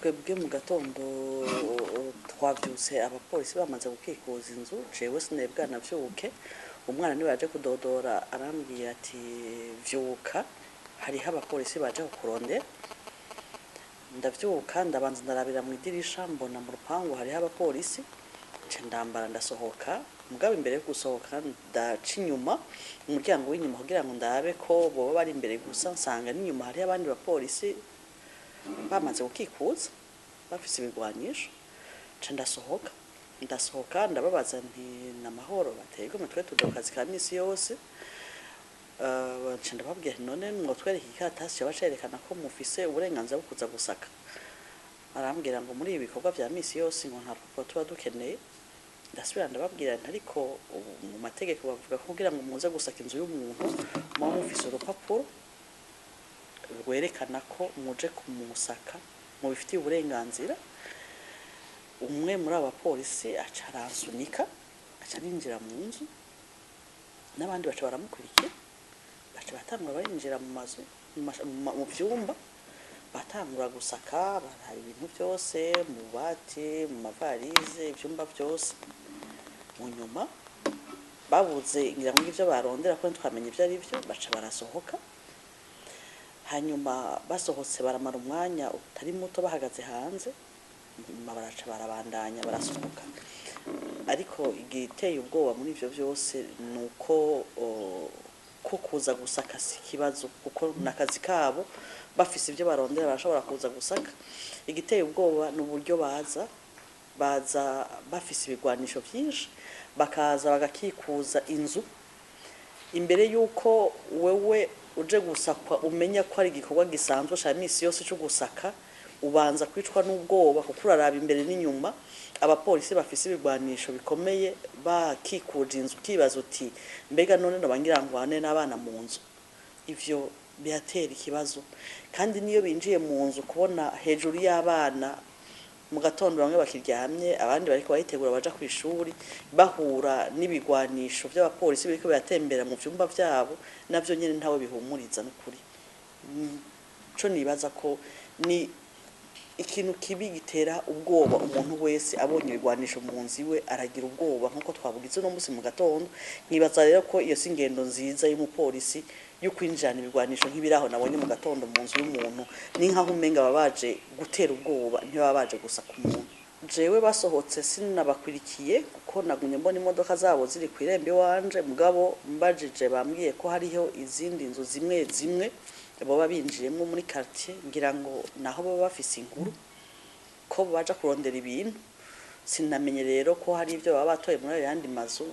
twebwe mu gatondo twavyutse abapolisi bamaze gukikuza inzu jewe sinebwa navyuke umwana ni baje kudodora arambwiye ati vyuka hariho abapolisi baje kukurondera ndavyuka ndabanza ndarabira mu idirisha mbona mu rupangu hariho abapolisi nce ndambara ndasohoka mugabo imbere yo gusohoka ndaca inyuma umuryango w'inyuma kugira ngo ndabe ko boba bari imbere gusa nsanga n'inyuma hariho abandi bapolisi bamaze gukikuza bafise ibigwanisho nce ndasohoka ndababaza nti namahoro batego mutwe tudokazi ka misi yose nce ndababwira none ngo twereke ikatasi yabacerekana ko mufise uburenganzira bwo kuza gusaka arambwira ngo muri ibi bikorwa vya misi yose ngo nta rupapuro tuba dukeneye ndasubira ndababwira ariko mu mategeko bavuga ko kugira ngo muze gusaka inzu y'umuntu muba mufise urupapuro rwerekana ko muje kumusaka mu bifitiye uburenganzira umwe muri abapolisi aca aransunika aca ninjira mu nzu n'abandi baca baramukurikira baca batangura barinjira mu mazu mu vyumba batangura gusaka baraba ibintu byose mu bati mu mavarize ivyumba byose mu nyuma babuze ngira ngo ivyo barondera ko twamenye ivyo ari byo baca barasohoka hanyuma basohotse baramara umwanya utari muto bahagaze hanze baraca barabandanya barasohoka ariko igiteye ubwoba muri ivyo byose nuko ko kuza gusaka sikibazo kuko nakazi kabo bafise ivyo barondera barashobora kuza gusaka igiteye ubwoba n'uburyo baza bafise ibigwanisho vyinshi bakaza bagakikuza inzu imbere yuko wewe uje gusakwa umenya ko ari igikorwa gisanzwe cya misi yose cyo gusaka ubanza kwicwa n'ubwoba kuko uraraba imbere n'inyuma abapolisi bafise ibigwanisho bikomeye bakikuje inzu kibazo uti mbega none nabangira ngo ane n'abana mu nzu ivyo biatera ikibazo kandi niyo binjiye mu nzu kubona hejuru y'abana mu gatondo bamwe bakiryamye abandi bariko bayitegura baja ku ishuri bahura n'ibigwanisho by'abapolisi biriko biratembera mu vyumba vyabo navyo nyene ntawe bihumuriza n'ukuri co nibaza ko ni ikintu kibi gitera ubwoba umuntu wese abonye ibigwanisho mu nzu iwe aragira ubwoba nkuko twabugize no musi mu gatondo nibaza rero ko iyo singendo nziza y'umupolisi yo kwinjirana ibigwanisho nk'ibiraho nabonye mu gatondo mu nzu y'umuntu ni nkaho umenga babaje gutera ubwoba ntibabaje gusa ku muntu jewe basohotse sinabakurikiye kuko nagumye mbona imodoka zabo ziri kwirembe wanje mugabo mbajije bambwiye ko hariho izindi nzu zimwe boba binjiyemo muri quartier ngira ngo naho baba bafise inkuru ko baja kurondera ibintu sinamenye rero ko hari ivyo baba batoye muri yandi mazu